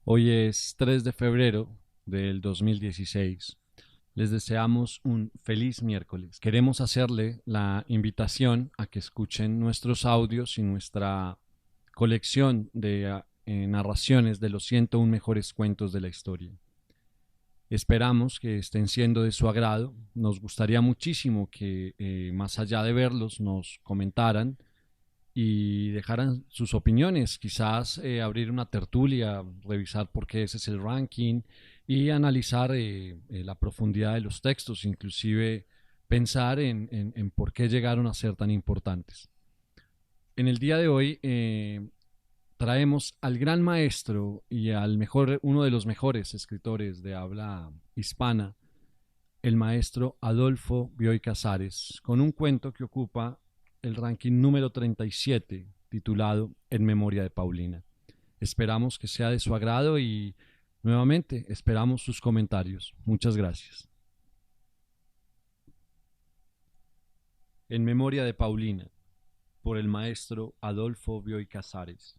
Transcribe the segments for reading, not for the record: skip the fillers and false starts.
Hoy es 3 de febrero del 2016. Les deseamos un feliz miércoles. Queremos hacerle la invitación a que escuchen nuestros audios y nuestra colección de narraciones de los 101 mejores cuentos de la historia. Esperamos que estén siendo de su agrado. Nos gustaría muchísimo que más allá de verlos nos comentaran y dejaran sus opiniones, quizás abrir una tertulia, revisar por qué ese es el ranking y analizar la profundidad de los textos, inclusive pensar en por qué llegaron a ser tan importantes. En el día de hoy traemos al gran maestro y al mejor, uno de los mejores escritores de habla hispana, el maestro Adolfo Bioy Casares, con un cuento que ocupa el ranking número 37, titulado En memoria de Paulina. Esperamos que sea de su agrado y nuevamente esperamos sus comentarios. Muchas gracias. En memoria de Paulina, por el maestro Adolfo Bioy Casares.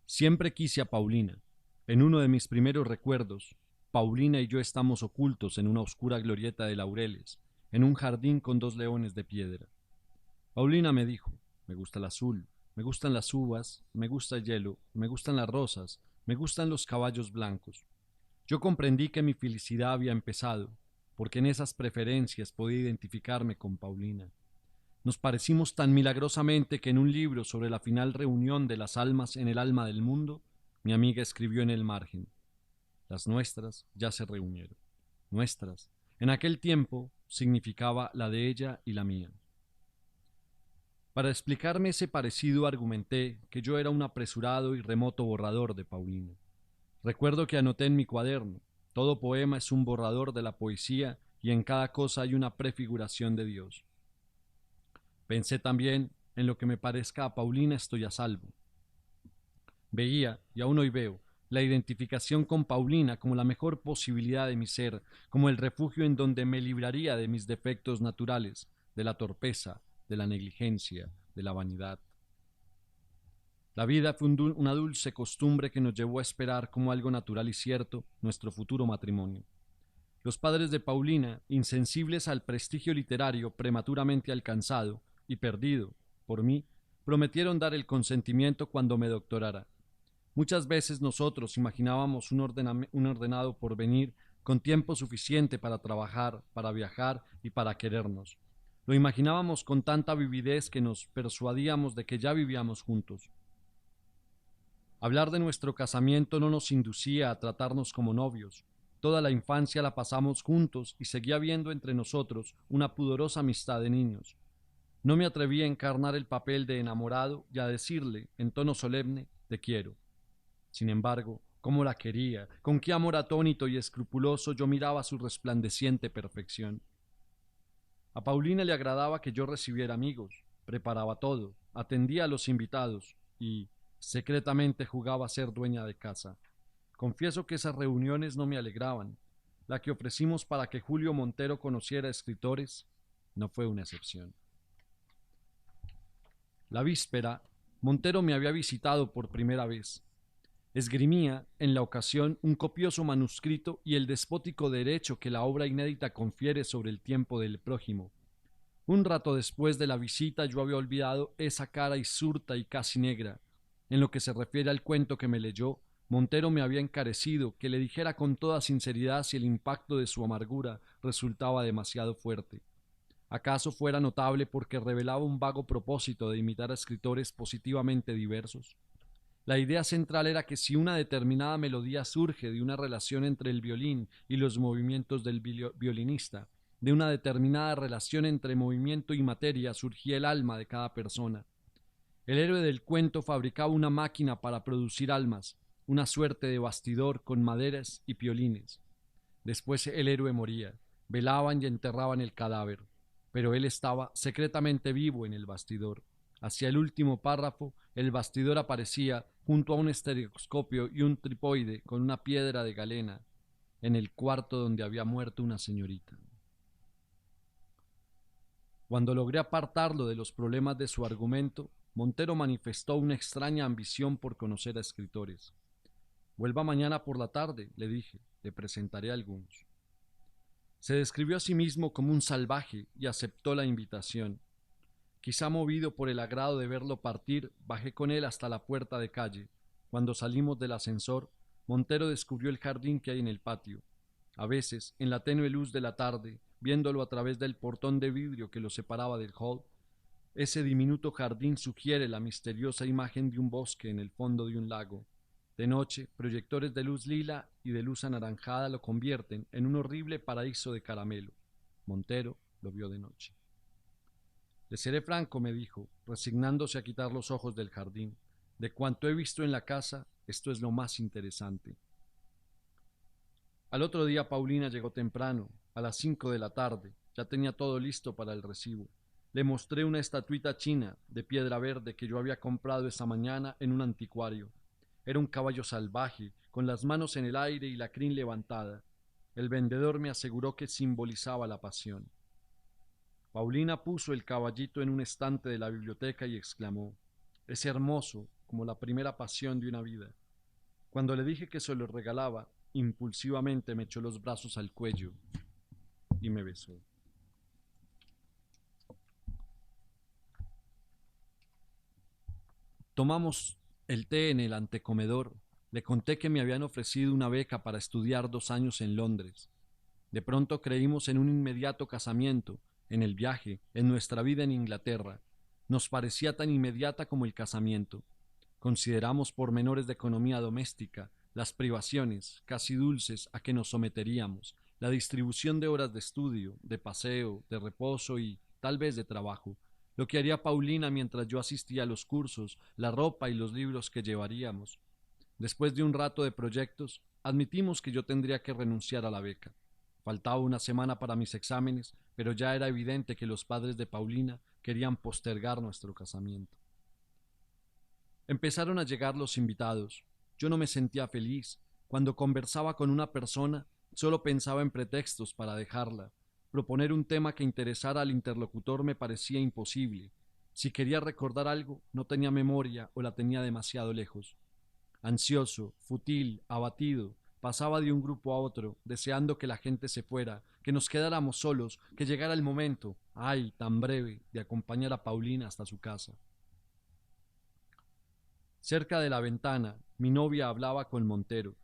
Siempre quise a Paulina. En uno de mis primeros recuerdos, Paulina y yo estamos ocultos en una oscura glorieta de laureles, en un jardín con dos leones de piedra. Paulina me dijo, me gusta el azul, me gustan las uvas, me gusta el hielo, me gustan las rosas, me gustan los caballos blancos. Yo comprendí que mi felicidad había empezado, porque en esas preferencias podía identificarme con Paulina. Nos parecimos tan milagrosamente que en un libro sobre la final reunión de las almas en el alma del mundo, mi amiga escribió en el margen: las nuestras ya se reunieron. Nuestras, en aquel tiempo, significaba la de ella y la mía. Para explicarme ese parecido argumenté que yo era un apresurado y remoto borrador de Paulina. Recuerdo que anoté en mi cuaderno: todo poema es un borrador de la poesía y en cada cosa hay una prefiguración de Dios. Pensé también: en lo que me parezca a Paulina estoy a salvo. Veía, y aún hoy veo, la identificación con Paulina como la mejor posibilidad de mi ser, como el refugio en donde me libraría de mis defectos naturales, de la torpeza, de la negligencia, de la vanidad. La vida fue una dulce costumbre que nos llevó a esperar como algo natural y cierto nuestro futuro matrimonio. Los padres de Paulina, insensibles al prestigio literario prematuramente alcanzado y perdido por mí, prometieron dar el consentimiento cuando me doctorara. Muchas veces nosotros imaginábamos un ordenado porvenir con tiempo suficiente para trabajar, para viajar y para querernos. Lo imaginábamos con tanta vividez que nos persuadíamos de que ya vivíamos juntos. Hablar de nuestro casamiento no nos inducía a tratarnos como novios. Toda la infancia la pasamos juntos y seguía habiendo entre nosotros una pudorosa amistad de niños. No me atreví a encarnar el papel de enamorado y a decirle, en tono solemne: te quiero. Sin embargo, cómo la quería, con qué amor atónito y escrupuloso yo miraba su resplandeciente perfección. A Paulina le agradaba que yo recibiera amigos, preparaba todo, atendía a los invitados y, secretamente, jugaba a ser dueña de casa. Confieso que esas reuniones no me alegraban. La que ofrecimos para que Julio Montero conociera escritores no fue una excepción. La víspera, Montero me había visitado por primera vez. Esgrimía, en la ocasión, un copioso manuscrito y el despótico derecho que la obra inédita confiere sobre el tiempo del prójimo. Un rato después de la visita yo había olvidado esa cara hisurta y casi negra. En lo que se refiere al cuento que me leyó, Montero me había encarecido que le dijera con toda sinceridad si el impacto de su amargura resultaba demasiado fuerte. ¿Acaso fuera notable porque revelaba un vago propósito de imitar a escritores positivamente diversos? La idea central era que si una determinada melodía surge de una relación entre el violín y los movimientos del violinista, de una determinada relación entre movimiento y materia surgía el alma de cada persona. El héroe del cuento fabricaba una máquina para producir almas, una suerte de bastidor con maderas y piolines. Después el héroe moría, velaban y enterraban el cadáver, pero él estaba secretamente vivo en el bastidor. Hacia el último párrafo, el bastidor aparecía junto a un estereoscopio y un tripoide con una piedra de galena, en el cuarto donde había muerto una señorita. Cuando logré apartarlo de los problemas de su argumento, Montero manifestó una extraña ambición por conocer a escritores. Vuelva mañana por la tarde, le dije, le presentaré algunos. Se describió a sí mismo como un salvaje y aceptó la invitación. Quizá movido por el agrado de verlo partir, bajé con él hasta la puerta de calle. Cuando salimos del ascensor, Montero descubrió el jardín que hay en el patio. A veces, en la tenue luz de la tarde, viéndolo a través del portón de vidrio que lo separaba del hall, ese diminuto jardín sugiere la misteriosa imagen de un bosque en el fondo de un lago. De noche, proyectores de luz lila y de luz anaranjada lo convierten en un horrible paraíso de caramelo. Montero lo vio de noche. Le seré franco, me dijo, resignándose a quitar los ojos del jardín. De cuanto he visto en la casa, esto es lo más interesante. Al otro día Paulina llegó temprano, a las 5 de la tarde. Ya tenía todo listo para el recibo. Le mostré una estatuita china de piedra verde que yo había comprado esa mañana en un anticuario. Era un caballo salvaje, con las manos en el aire y la crin levantada. El vendedor me aseguró que simbolizaba la pasión. Paulina puso el caballito en un estante de la biblioteca y exclamó: «Es hermoso, como la primera pasión de una vida». Cuando le dije que se lo regalaba, impulsivamente me echó los brazos al cuello y me besó. Tomamos el té en el antecomedor. Le conté que me habían ofrecido una beca para estudiar 2 años en Londres. De pronto creímos en un inmediato casamiento, en el viaje, en nuestra vida en Inglaterra. Nos parecía tan inmediata como el casamiento. Consideramos pormenores de economía doméstica, las privaciones, casi dulces, a que nos someteríamos, la distribución de horas de estudio, de paseo, de reposo y, tal vez, de trabajo, lo que haría Paulina mientras yo asistía a los cursos, la ropa y los libros que llevaríamos. Después de un rato de proyectos, admitimos que yo tendría que renunciar a la beca. Faltaba una semana para mis exámenes, pero ya era evidente que los padres de Paulina querían postergar nuestro casamiento. Empezaron a llegar los invitados. Yo no me sentía feliz. Cuando conversaba con una persona, solo pensaba en pretextos para dejarla. Proponer un tema que interesara al interlocutor me parecía imposible. Si quería recordar algo, no tenía memoria o la tenía demasiado lejos. Ansioso, fútil, abatido, pasaba de un grupo a otro, deseando que la gente se fuera, que nos quedáramos solos, que llegara el momento, ay, tan breve, de acompañar a Paulina hasta su casa. Cerca de la ventana, mi novia hablaba con Montero.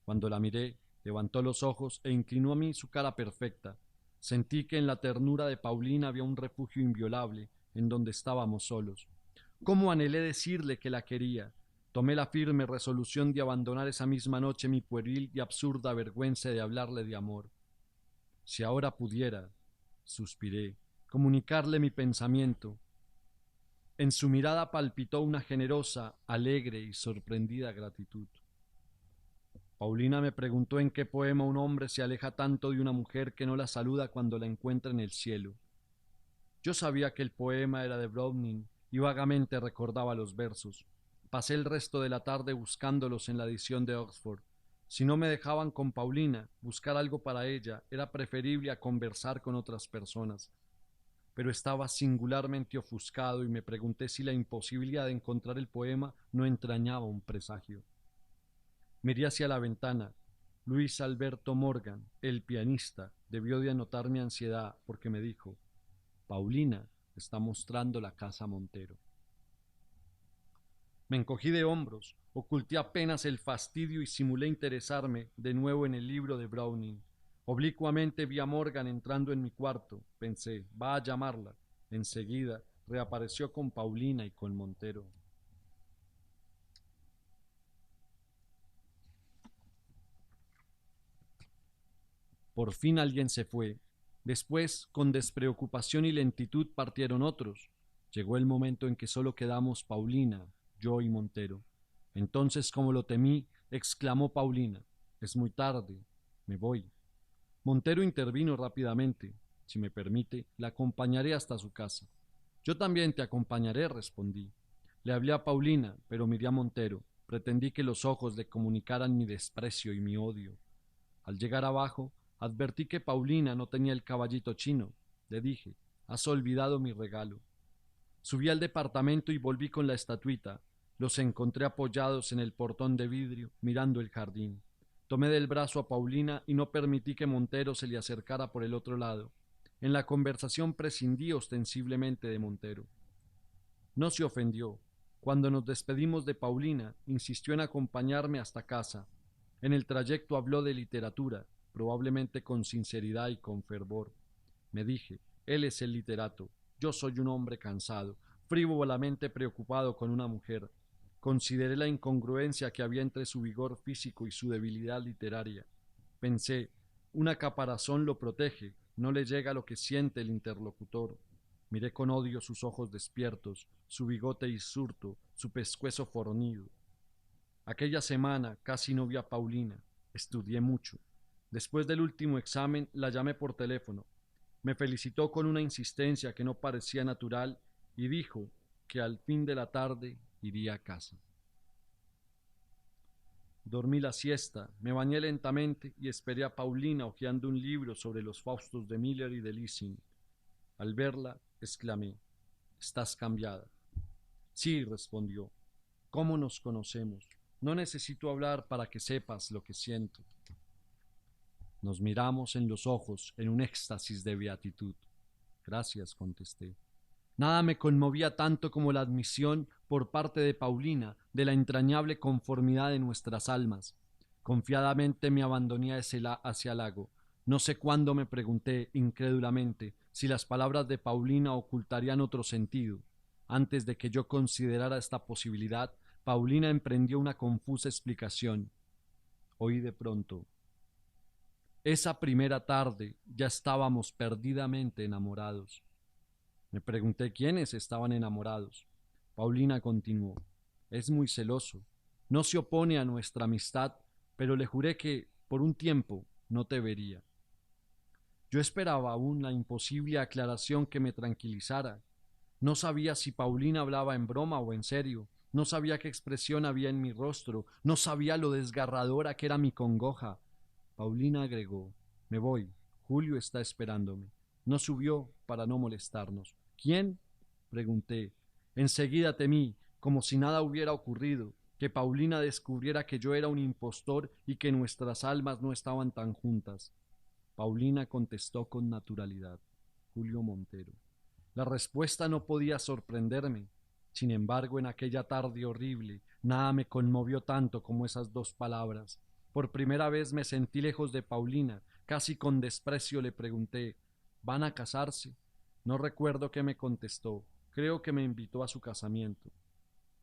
Cuando la miré, levantó los ojos e inclinó a mí su cara perfecta. Sentí que en la ternura de Paulina había un refugio inviolable, en donde estábamos solos. ¿Cómo anhelé decirle que la quería? Tomé la firme resolución de abandonar esa misma noche mi pueril y absurda vergüenza de hablarle de amor. Si ahora pudiera, suspiré, comunicarle mi pensamiento. En su mirada palpitó una generosa, alegre y sorprendida gratitud. Paulina me preguntó en qué poema un hombre se aleja tanto de una mujer que no la saluda cuando la encuentra en el cielo. Yo sabía que el poema era de Browning y vagamente recordaba los versos. Pasé el resto de la tarde buscándolos en la edición de Oxford. Si no me dejaban con Paulina, buscar algo para ella era preferible a conversar con otras personas. Pero estaba singularmente ofuscado y me pregunté si la imposibilidad de encontrar el poema no entrañaba un presagio. Miré hacia la ventana. Luis Alberto Morgan, el pianista, debió de anotar mi ansiedad porque me dijo: «Paulina está mostrando la casa Montero». Me encogí de hombros, oculté apenas el fastidio y simulé interesarme de nuevo en el libro de Browning. Oblicuamente vi a Morgan entrando en mi cuarto. Pensé, va a llamarla. Enseguida reapareció con Paulina y con Montero. Por fin alguien se fue. Después, con despreocupación y lentitud, partieron otros. Llegó el momento en que solo quedamos Paulina, yo y Montero. Entonces, como lo temí, exclamó Paulina: «Es muy tarde, me voy». Montero intervino rápidamente: «Si me permite, la acompañaré hasta su casa». «Yo también te acompañaré», respondí. Le hablé a Paulina, pero miré a Montero. Pretendí que los ojos le comunicaran mi desprecio y mi odio. Al llegar abajo, advertí que Paulina no tenía el caballito chino. Le dije: «Has olvidado mi regalo». Subí al departamento y volví con la estatuita. Los encontré apoyados en el portón de vidrio, mirando el jardín. Tomé del brazo a Paulina y no permití que Montero se le acercara por el otro lado. En la conversación prescindí ostensiblemente de Montero. No se ofendió. Cuando nos despedimos de Paulina, insistió en acompañarme hasta casa. En el trayecto habló de literatura, probablemente con sinceridad y con fervor. Me dije, él es el literato, yo soy un hombre cansado, frívolamente preocupado con una mujer. Consideré la incongruencia que había entre su vigor físico y su debilidad literaria. Pensé, una caparazón lo protege, no le llega lo que siente el interlocutor. Miré con odio sus ojos despiertos, su bigote hirsuto, su pescuezo fornido. Aquella semana casi no vi a Paulina. Estudié mucho. Después del último examen la llamé por teléfono. Me felicitó con una insistencia que no parecía natural y dijo que al fin de la tarde iría a casa. Dormí la siesta, me bañé lentamente y esperé a Paulina hojeando un libro sobre los Faustos de Miller y de Lessing. Al verla, exclamé, «Estás cambiada». Sí, respondió. ¿Cómo nos conocemos? No necesito hablar para que sepas lo que siento. Nos miramos en los ojos en un éxtasis de beatitud. Gracias, contesté. Nada me conmovía tanto como la admisión por parte de Paulina de la entrañable conformidad de nuestras almas. Confiadamente me abandoné hacia el lago. No sé cuándo me pregunté, incrédulamente, si las palabras de Paulina ocultarían otro sentido. Antes de que yo considerara esta posibilidad, Paulina emprendió una confusa explicación. Oí de pronto. Esa primera tarde ya estábamos perdidamente enamorados. Me pregunté quiénes estaban enamorados. Paulina continuó. Es muy celoso. No se opone a nuestra amistad, pero le juré que, por un tiempo, no te vería. Yo esperaba aún la imposible aclaración que me tranquilizara. No sabía si Paulina hablaba en broma o en serio. No sabía qué expresión había en mi rostro. No sabía lo desgarradora que era mi congoja. Paulina agregó, me voy. Julio está esperándome. No subió para no molestarnos. ¿Quién? Pregunté. Enseguida temí, como si nada hubiera ocurrido, que Paulina descubriera que yo era un impostor y que nuestras almas no estaban tan juntas. Paulina contestó con naturalidad. Julio Montero. La respuesta no podía sorprenderme. Sin embargo, en aquella tarde horrible, nada me conmovió tanto como esas dos palabras. Por primera vez me sentí lejos de Paulina. Casi con desprecio le pregunté, ¿van a casarse? No recuerdo qué me contestó. Creo que me invitó a su casamiento.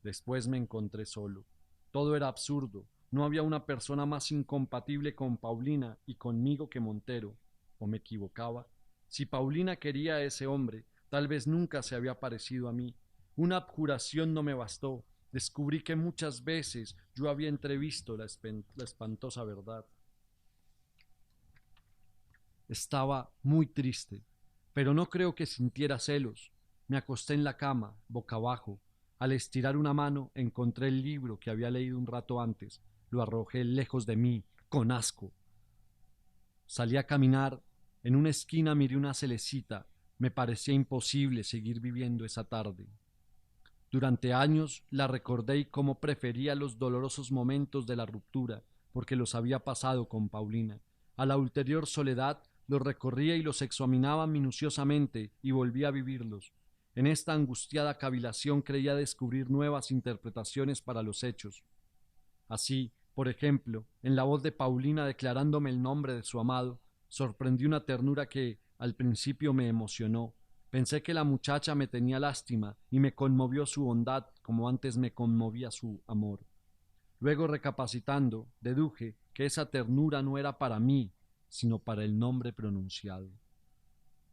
Después me encontré solo. Todo era absurdo. No había una persona más incompatible con Paulina y conmigo que Montero. ¿O me equivocaba? Si Paulina quería a ese hombre, tal vez nunca se había parecido a mí. Una abjuración no me bastó. Descubrí que muchas veces yo había entrevisto la espantosa verdad. Estaba muy triste, pero no creo que sintiera celos. Me acosté en la cama, boca abajo. Al estirar una mano encontré el libro que había leído un rato antes. Lo arrojé lejos de mí, con asco. Salí a caminar. En una esquina miré una celecita. Me parecía imposible seguir viviendo esa tarde. Durante años la recordé y cómo prefería los dolorosos momentos de la ruptura, porque los había pasado con Paulina. A la ulterior soledad los recorría y los examinaba minuciosamente y volvía a vivirlos. En esta angustiada cavilación creía descubrir nuevas interpretaciones para los hechos. Así, por ejemplo, en la voz de Paulina declarándome el nombre de su amado, sorprendí una ternura que, al principio, me emocionó. Pensé que la muchacha me tenía lástima y me conmovió su bondad como antes me conmovía su amor. Luego, recapacitando, deduje que esa ternura no era para mí, sino para el nombre pronunciado.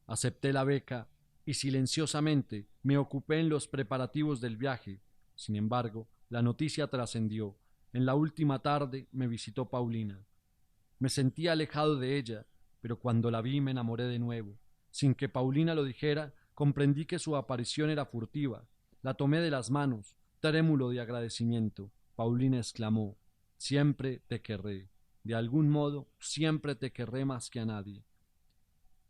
Acepté la beca y silenciosamente me ocupé en los preparativos del viaje. Sin embargo, la noticia trascendió. En la última tarde me visitó Paulina. Me sentía alejado de ella, pero cuando la vi me enamoré de nuevo. Sin que Paulina lo dijera, comprendí que su aparición era furtiva. La tomé de las manos, trémulo de agradecimiento. Paulina exclamó, siempre te querré. De algún modo, siempre te querré más que a nadie.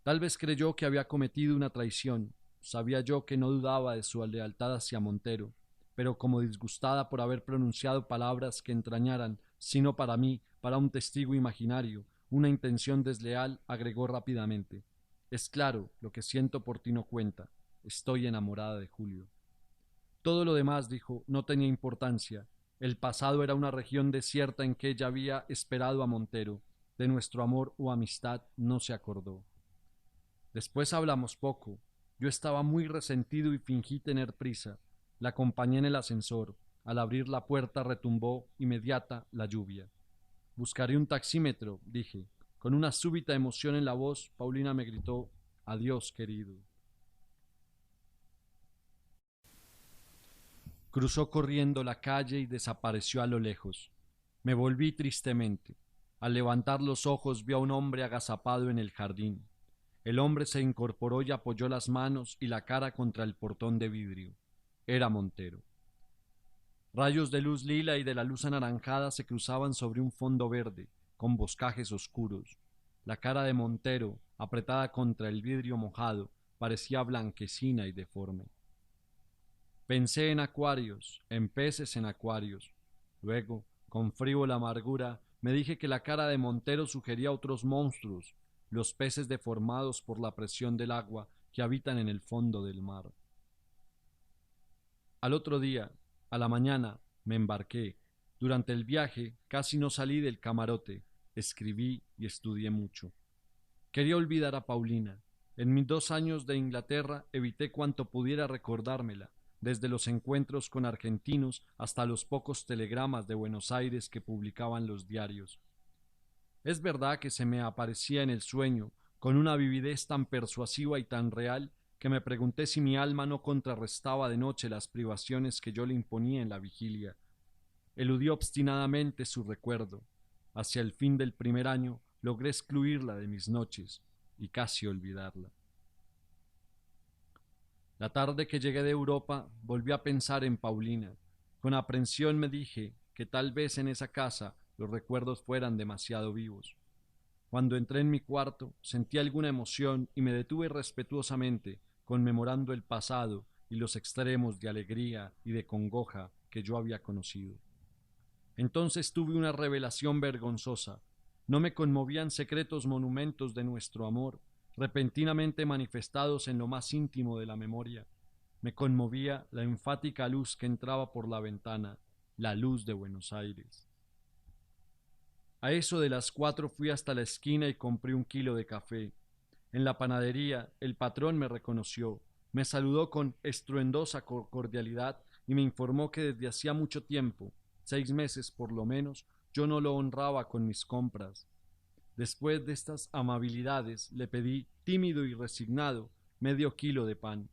Tal vez creyó que había cometido una traición. Sabía yo que no dudaba de su lealtad hacia Montero, pero como disgustada por haber pronunciado palabras que entrañaran, sino para mí, para un testigo imaginario, una intención desleal, agregó rápidamente: es claro, lo que siento por ti no cuenta. Estoy enamorada de Julio. Todo lo demás, dijo, no tenía importancia. El pasado era una región desierta en que ella había esperado a Montero. De nuestro amor o amistad no se acordó. Después hablamos poco. Yo estaba muy resentido y fingí tener prisa. La acompañé en el ascensor. Al abrir la puerta retumbó inmediata la lluvia. Buscaré un taxímetro, dije. Con una súbita emoción en la voz, Paulina me gritó: adiós, querido. Cruzó corriendo la calle y desapareció a lo lejos. Me volví tristemente. Al levantar los ojos vi a un hombre agazapado en el jardín. El hombre se incorporó y apoyó las manos y la cara contra el portón de vidrio. Era Montero. Rayos de luz lila y de la luz anaranjada se cruzaban sobre un fondo verde, con boscajes oscuros. La cara de Montero, apretada contra el vidrio mojado, parecía blanquecina y deforme. Pensé en acuarios, en peces en acuarios. Luego, con frívola amargura, me dije que la cara de Montero sugería otros monstruos, los peces deformados por la presión del agua que habitan en el fondo del mar. Al otro día, a la mañana, me embarqué. Durante el viaje casi no salí del camarote. Escribí y estudié mucho. Quería olvidar a Paulina. En mis 2 años de Inglaterra evité cuanto pudiera recordármela, desde los encuentros con argentinos hasta los pocos telegramas de Buenos Aires que publicaban los diarios. Es verdad que se me aparecía en el sueño, con una vividez tan persuasiva y tan real, que me pregunté si mi alma no contrarrestaba de noche las privaciones que yo le imponía en la vigilia. Eludí obstinadamente su recuerdo. Hacia el fin del primer año logré excluirla de mis noches y casi olvidarla. La tarde que llegué de Europa volví a pensar en Paulina. Con aprensión me dije que tal vez en esa casa los recuerdos fueran demasiado vivos. Cuando entré en mi cuarto sentí alguna emoción y me detuve respetuosamente, conmemorando el pasado y los extremos de alegría y de congoja que yo había conocido. Entonces tuve una revelación vergonzosa. No me conmovían secretos monumentos de nuestro amor, repentinamente manifestados en lo más íntimo de la memoria. Me conmovía la enfática luz que entraba por la ventana, la luz de Buenos Aires. A eso de las 4 fui hasta la esquina y compré 1 kilo de café. En la panadería el patrón me reconoció, me saludó con estruendosa cordialidad y me informó que desde hacía mucho tiempo, 6 meses por lo menos, yo no lo honraba con mis compras. Después de estas amabilidades le pedí, tímido y resignado, medio kilo de pan.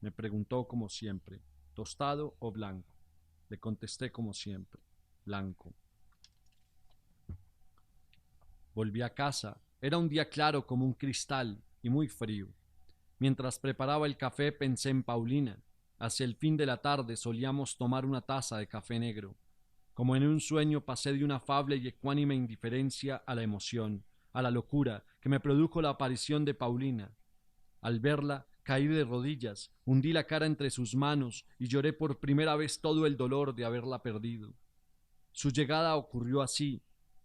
Me preguntó como siempre: ¿tostado o blanco? Le contesté como siempre: blanco. Volví a casa. Era un día claro como un cristal y muy frío. Mientras preparaba el café pensé en Paulina. Hacia el fin de la tarde solíamos tomar una taza de café negro. Como en un sueño pasé de una afable y ecuánime indiferencia a la emoción, a la locura que me produjo la aparición de Paulina. Al verla, caí de rodillas, hundí la cara entre sus manos y lloré por primera vez todo el dolor de haberla perdido. Su llegada ocurrió así.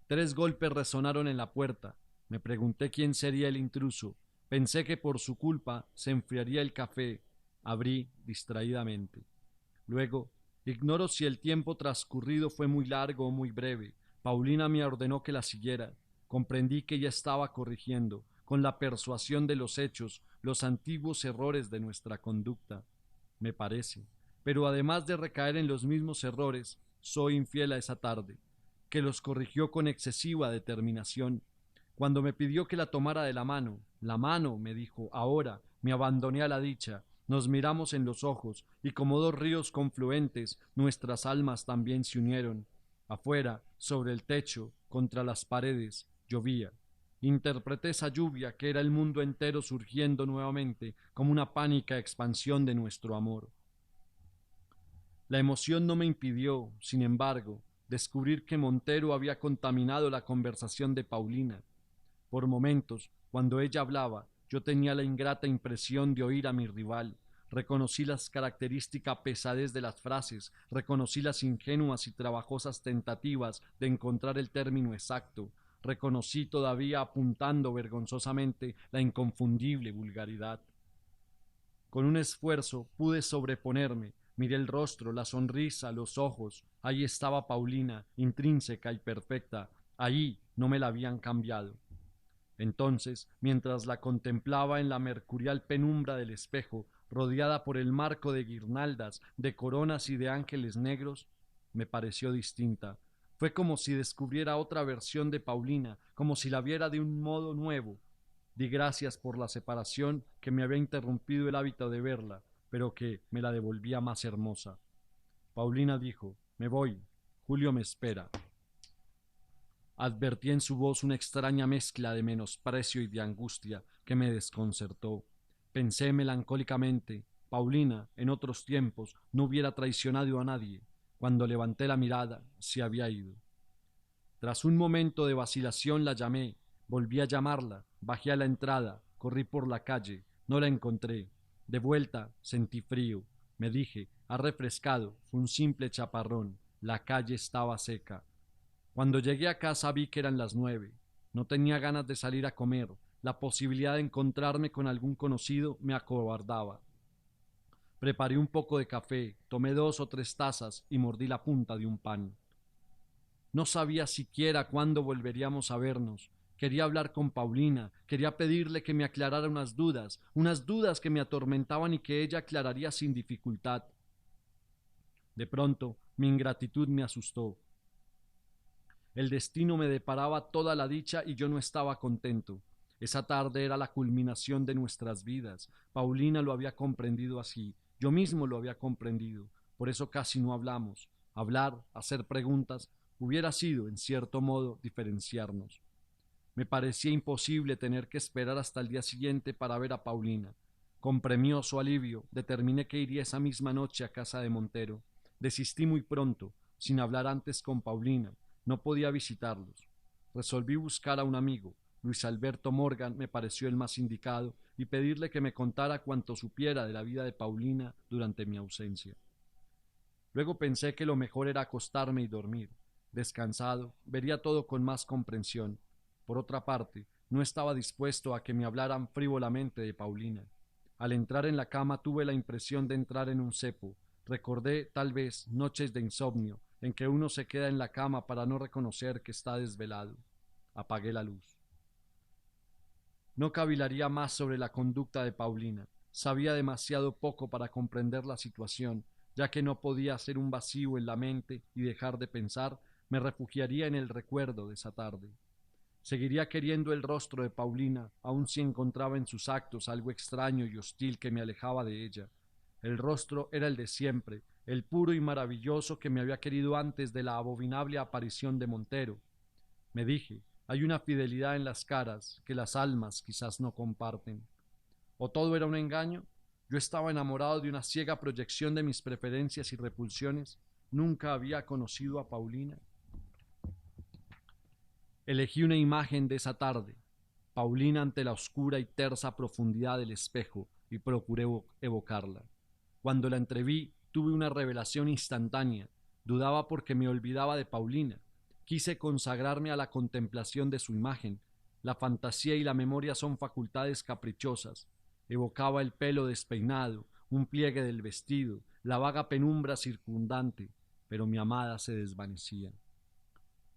3 golpes resonaron en la puerta. Me pregunté quién sería el intruso. Pensé que por su culpa se enfriaría el café. Abrí distraídamente. Luego, ignoro si el tiempo transcurrido fue muy largo o muy breve. Paulina me ordenó que la siguiera. Comprendí que ella estaba corrigiendo, con la persuasión de los hechos, los antiguos errores de nuestra conducta, me parece. Pero además de recaer en los mismos errores, soy infiel a esa tarde, que los corrigió con excesiva determinación. Cuando me pidió que la tomara de la mano, me dijo, ahora, me abandoné a la dicha. Nos miramos en los ojos, y como 2 ríos confluentes, nuestras almas también se unieron. Afuera, sobre el techo, contra las paredes, llovía. Interpreté esa lluvia que era el mundo entero surgiendo nuevamente como una pánica expansión de nuestro amor. La emoción no me impidió, sin embargo, descubrir que Montero había contaminado la conversación de Paulina. Por momentos, cuando ella hablaba, yo tenía la ingrata impresión de oír a mi rival. Reconocí las características pesadez de las frases, reconocí las ingenuas y trabajosas tentativas de encontrar el término exacto, reconocí todavía apuntando vergonzosamente la inconfundible vulgaridad. Con un esfuerzo pude sobreponerme, miré el rostro, la sonrisa, los ojos. Ahí estaba Paulina, intrínseca y perfecta. Ahí no me la habían cambiado. Entonces, mientras la contemplaba en la mercurial penumbra del espejo, rodeada por el marco de guirnaldas, de coronas y de ángeles negros, me pareció distinta. Fue como si descubriera otra versión de Paulina, como si la viera de un modo nuevo. Di gracias por la separación que me había interrumpido el hábito de verla, pero que me la devolvía más hermosa. Paulina dijo: me voy, Julio me espera. Advertí en su voz una extraña mezcla de menosprecio y de angustia que me desconcertó. Pensé melancólicamente: Paulina, en otros tiempos, no hubiera traicionado a nadie. Cuando levanté la mirada, se había ido. Tras un momento de vacilación la llamé, volví a llamarla, bajé a la entrada, corrí por la calle, no la encontré. De vuelta sentí frío. Me dije: ha refrescado, fue un simple chaparrón. La calle estaba seca. Cuando llegué a casa vi que eran las 9. No tenía ganas de salir a comer. La posibilidad de encontrarme con algún conocido me acobardaba. Preparé un poco de café, tomé 2 o 3 tazas y mordí la punta de un pan. No sabía siquiera cuándo volveríamos a vernos. Quería hablar con Paulina, quería pedirle que me aclarara unas dudas que me atormentaban y que ella aclararía sin dificultad. De pronto, mi ingratitud me asustó. El destino me deparaba toda la dicha y yo no estaba contento. Esa tarde era la culminación de nuestras vidas. Paulina lo había comprendido así. Yo mismo lo había comprendido. Por eso casi no hablamos. Hablar, hacer preguntas, hubiera sido, en cierto modo, diferenciarnos. Me parecía imposible tener que esperar hasta el día siguiente para ver a Paulina. Con premioso alivio, determiné que iría esa misma noche a casa de Montero. Desistí muy pronto, sin hablar antes con Paulina. No podía visitarlos. Resolví buscar a un amigo. Luis Alberto Morgan me pareció el más indicado y pedirle que me contara cuanto supiera de la vida de Paulina durante mi ausencia. Luego pensé que lo mejor era acostarme y dormir. Descansado, vería todo con más comprensión. Por otra parte, no estaba dispuesto a que me hablaran frívolamente de Paulina. Al entrar en la cama tuve la impresión de entrar en un cepo. Recordé, tal vez, noches de insomnio, en que uno se queda en la cama para no reconocer que está desvelado. Apagué la luz. No cavilaría más sobre la conducta de Paulina. Sabía demasiado poco para comprender la situación, ya que no podía hacer un vacío en la mente y dejar de pensar. Me refugiaría en el recuerdo de esa tarde. Seguiría queriendo el rostro de Paulina, aun si encontraba en sus actos algo extraño y hostil que me alejaba de ella. El rostro era el de siempre, el puro y maravilloso que me había querido antes de la abominable aparición de Montero. Me dije: hay una fidelidad en las caras que las almas quizás no comparten. ¿O todo era un engaño? Yo estaba enamorado de una ciega proyección de mis preferencias y repulsiones. Nunca había conocido a Paulina. Elegí una imagen de esa tarde, Paulina ante la oscura y tersa profundidad del espejo, y procuré evocarla. Cuando la entreví, tuve una revelación instantánea. Dudaba porque me olvidaba de Paulina. Quise consagrarme a la contemplación de su imagen. La fantasía y la memoria son facultades caprichosas. Evocaba el pelo despeinado, un pliegue del vestido, la vaga penumbra circundante, pero mi amada se desvanecía.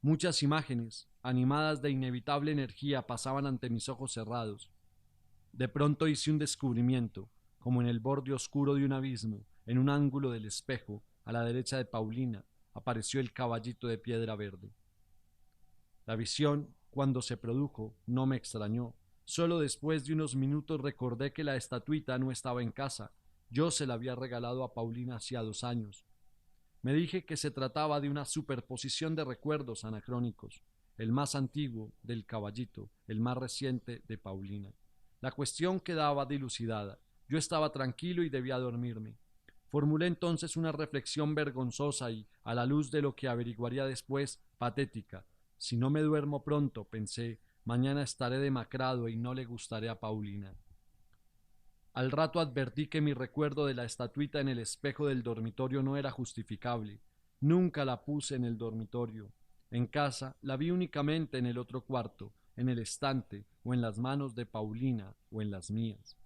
Muchas imágenes, animadas de inevitable energía, pasaban ante mis ojos cerrados. De pronto hice un descubrimiento, como en el borde oscuro de un abismo, en un ángulo del espejo, a la derecha de Paulina, apareció el caballito de piedra verde. La visión, cuando se produjo, no me extrañó. Solo después de unos minutos recordé que la estatuita no estaba en casa. Yo se la había regalado a Paulina hacía 2 años. Me dije que se trataba de una superposición de recuerdos anacrónicos, el más antiguo del caballito, el más reciente de Paulina. La cuestión quedaba dilucidada. Yo estaba tranquilo y debía dormirme. Formulé entonces una reflexión vergonzosa y, a la luz de lo que averiguaría después, patética. Si no me duermo pronto, pensé, mañana estaré demacrado y no le gustaré a Paulina. Al rato advertí que mi recuerdo de la estatuita en el espejo del dormitorio no era justificable. Nunca la puse en el dormitorio. En casa la vi únicamente en el otro cuarto, en el estante, o en las manos de Paulina, o en las mías.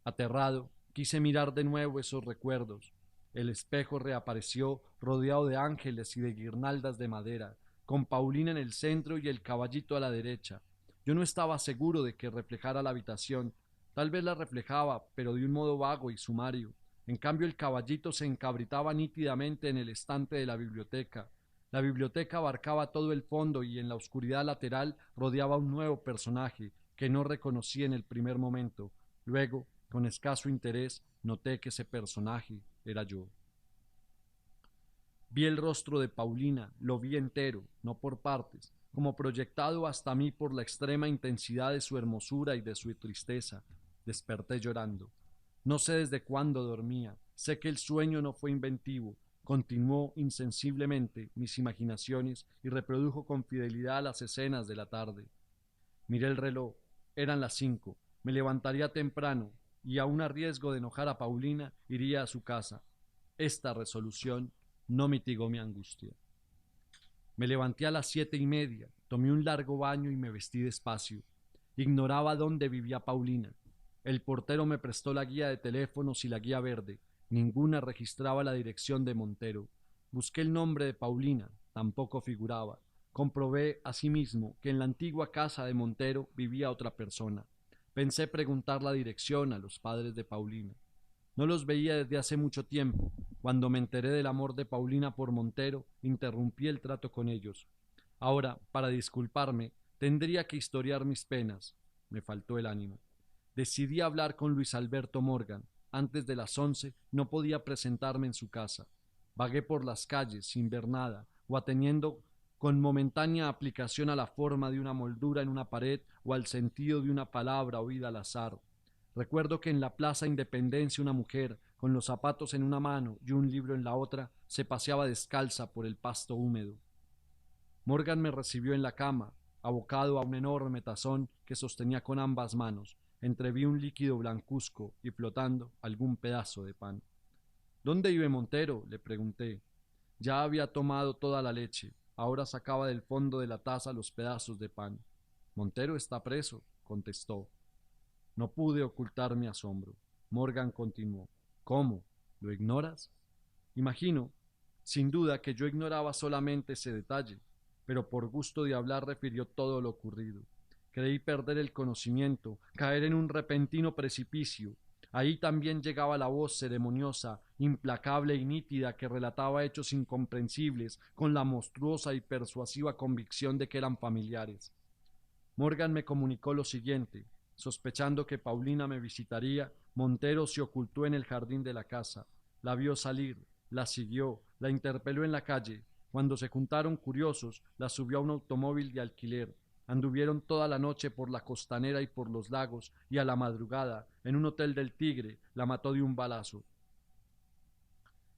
Aterrado, quise mirar de nuevo esos recuerdos. El espejo reapareció rodeado de ángeles y de guirnaldas de madera, con Paulina en el centro y el caballito a la derecha. Yo no estaba seguro de que reflejara la habitación. Tal vez la reflejaba, pero de un modo vago y sumario. En cambio, el caballito se encabritaba nítidamente en el estante de la biblioteca. La biblioteca abarcaba todo el fondo y en la oscuridad lateral rodeaba un nuevo personaje que no reconocí en el primer momento. Luego, con escaso interés, noté que ese personaje era yo. Vi el rostro de Paulina, lo vi entero, no por partes, como proyectado hasta mí por la extrema intensidad de su hermosura y de su tristeza. Desperté llorando. No sé desde cuándo dormía, sé que el sueño no fue inventivo, continuó insensiblemente mis imaginaciones y reprodujo con fidelidad las escenas de la tarde. Miré el reloj, eran las 5, me levantaría temprano y aun a riesgo de enojar a Paulina, iría a su casa. Esta resolución no mitigó mi angustia. Me levanté a las 7:30, tomé un largo baño y me vestí despacio. Ignoraba dónde vivía Paulina. El portero me prestó la guía de teléfonos y la guía verde. Ninguna registraba la dirección de Montero. Busqué el nombre de Paulina, tampoco figuraba. Comprobé asimismo que en la antigua casa de Montero vivía otra persona. Pensé preguntar la dirección a los padres de Paulina. No los veía desde hace mucho tiempo. Cuando me enteré del amor de Paulina por Montero, interrumpí el trato con ellos. Ahora, para disculparme, tendría que historiar mis penas. Me faltó el ánimo. Decidí hablar con Luis Alberto Morgan. Antes de las 11 no podía presentarme en su casa. Vagué por las calles sin ver nada, o ateniendo con momentánea aplicación a la forma de una moldura en una pared o al sentido de una palabra oída al azar. Recuerdo que en la Plaza Independencia una mujer, con los zapatos en una mano y un libro en la otra, se paseaba descalza por el pasto húmedo. Morgan me recibió en la cama, abocado a un enorme tazón que sostenía con ambas manos. Entreví un líquido blancuzco y flotando algún pedazo de pan. ¿Dónde vive Montero?, le pregunté. Ya había tomado toda la leche. Ahora sacaba del fondo de la taza los pedazos de pan. Montero está preso, contestó. No pude ocultar mi asombro. Morgan continuó. ¿Cómo? ¿Lo ignoras? Imagino, sin duda, que yo ignoraba solamente ese detalle, pero por gusto de hablar refirió todo lo ocurrido. Creí perder el conocimiento, caer en un repentino precipicio. Ahí también llegaba la voz ceremoniosa, implacable y nítida que relataba hechos incomprensibles con la monstruosa y persuasiva convicción de que eran familiares. Morgan me comunicó lo siguiente. Sospechando que Paulina me visitaría, Montero se ocultó en el jardín de la casa. La vio salir, la siguió, la interpeló en la calle. Cuando se juntaron curiosos, la subió a un automóvil de alquiler. Anduvieron toda la noche por la costanera y por los lagos, y a la madrugada, en un hotel del Tigre, la mató de un balazo.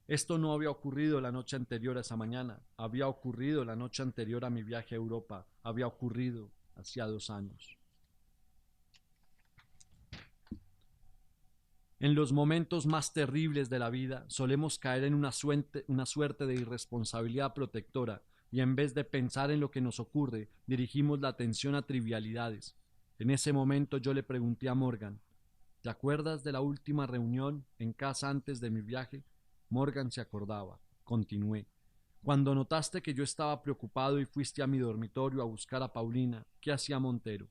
Esto no había ocurrido la noche anterior a esa mañana, había ocurrido la noche anterior a mi viaje a Europa, había ocurrido hacía 2 años. En los momentos más terribles de la vida solemos caer en una suerte de irresponsabilidad protectora y en vez de pensar en lo que nos ocurre, dirigimos la atención a trivialidades. En ese momento yo le pregunté a Morgan, ¿te acuerdas de la última reunión en casa antes de mi viaje? Morgan se acordaba. Continué. Cuando notaste que yo estaba preocupado y fuiste a mi dormitorio a buscar a Paulina, ¿qué hacía Montero?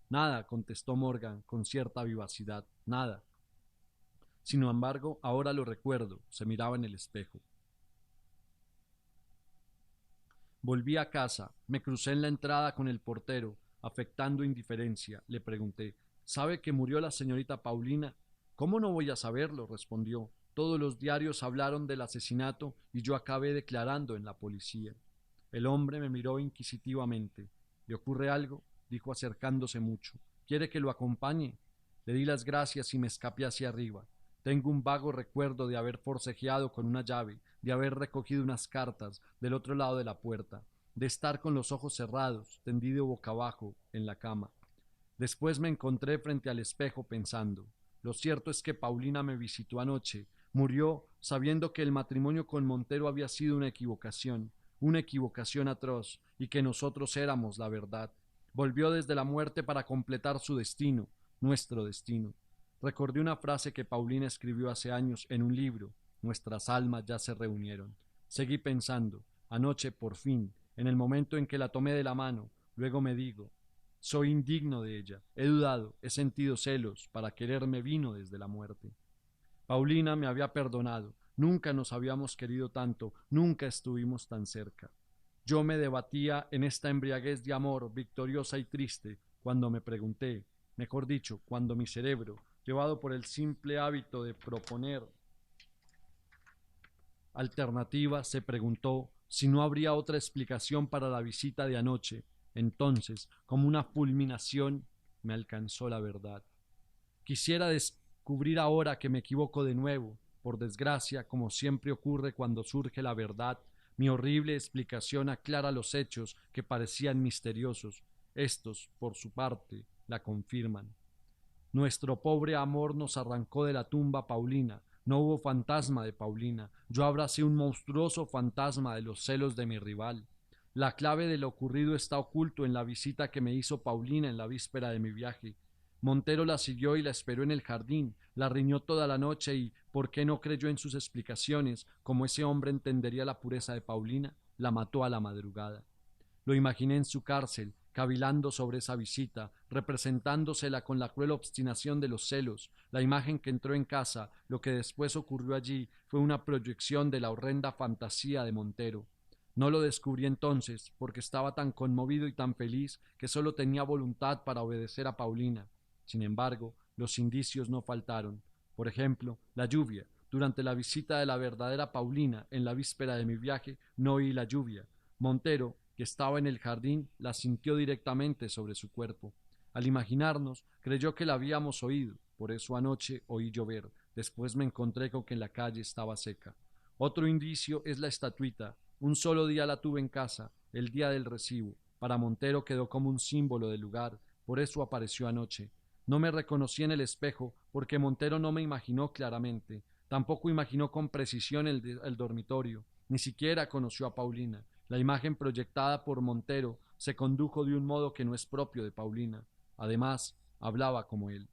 Nada, contestó Morgan con cierta vivacidad, nada. Sin embargo, ahora lo recuerdo, se miraba en el espejo. Volví a casa, me crucé en la entrada con el portero, afectando indiferencia. Le pregunté, ¿sabe que murió la señorita Paulina? ¿Cómo no voy a saberlo?, respondió. Todos los diarios hablaron del asesinato y yo acabé declarando en la policía. El hombre me miró inquisitivamente. ¿Le ocurre algo?, dijo acercándose mucho. ¿Quiere que lo acompañe? Le di las gracias y me escapé hacia arriba. Tengo un vago recuerdo de haber forcejeado con una llave, de haber recogido unas cartas del otro lado de la puerta, de estar con los ojos cerrados, tendido boca abajo, en la cama. Después me encontré frente al espejo pensando. Lo cierto es que Paulina me visitó anoche. Murió sabiendo que el matrimonio con Montero había sido una equivocación atroz, y que nosotros éramos la verdad. Volvió desde la muerte para completar su destino, nuestro destino. Recordé una frase que Paulina escribió hace años en un libro: nuestras almas ya se reunieron. Seguí pensando. Anoche, por fin, en el momento en que la tomé de la mano, luego me digo: soy indigno de ella. He dudado, he sentido celos. Para quererme vino desde la muerte. Paulina me había perdonado. Nunca nos habíamos querido tanto, nunca estuvimos tan cerca. Yo me debatía en esta embriaguez de amor, victoriosa y triste, cuando me pregunté, mejor dicho, cuando mi cerebro, llevado por el simple hábito de proponer alternativas, se preguntó si no habría otra explicación para la visita de anoche. Entonces, como una fulminación, me alcanzó la verdad. Quisiera descubrir ahora que me equivoco de nuevo. Por desgracia, como siempre ocurre cuando surge la verdad, mi horrible explicación aclara los hechos que parecían misteriosos. Estos, por su parte, la confirman. Nuestro pobre amor nos arrancó de la tumba, Paulina. No hubo fantasma de Paulina. Yo abracé un monstruoso fantasma de los celos de mi rival. La clave de lo ocurrido está oculto en la visita que me hizo Paulina en la víspera de mi viaje. Montero la siguió y la esperó en el jardín, la riñó toda la noche y, ¿por qué no creyó en sus explicaciones? Como ese hombre entendería la pureza de Paulina, la mató a la madrugada. Lo imaginé en su cárcel, cavilando sobre esa visita, representándosela con la cruel obstinación de los celos. La imagen que entró en casa, lo que después ocurrió allí, fue una proyección de la horrenda fantasía de Montero. No lo descubrí entonces, porque estaba tan conmovido y tan feliz que solo tenía voluntad para obedecer a Paulina. Sin embargo, los indicios no faltaron. Por ejemplo, la lluvia. Durante la visita de la verdadera Paulina, en la víspera de mi viaje, no oí la lluvia. Montero, que estaba en el jardín, la sintió directamente sobre su cuerpo. Al imaginarnos, creyó que la habíamos oído, por eso anoche oí llover. Después me encontré con que la calle estaba seca. Otro indicio es la estatuita. Un solo día la tuve en casa, el día del recibo. Para Montero quedó como un símbolo del lugar, por eso apareció anoche. No me reconocí en el espejo porque Montero no me imaginó claramente. Tampoco imaginó con precisión el dormitorio. Ni siquiera conoció a Paulina. La imagen proyectada por Montero se condujo de un modo que no es propio de Paulina. Además, hablaba como él.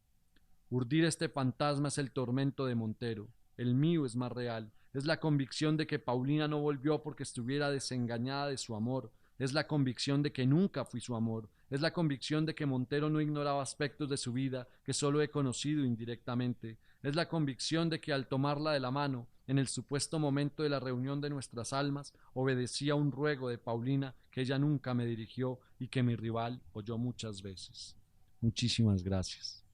Urdir este fantasma es el tormento de Montero. El mío es más real. Es la convicción de que Paulina no volvió porque estuviera desengañada de su amor. Es la convicción de que nunca fui su amor. Es la convicción de que Montero no ignoraba aspectos de su vida que solo he conocido indirectamente. Es la convicción de que al tomarla de la mano, en el supuesto momento de la reunión de nuestras almas, obedecía un ruego de Paulina que ella nunca me dirigió y que mi rival oyó muchas veces. Muchísimas gracias.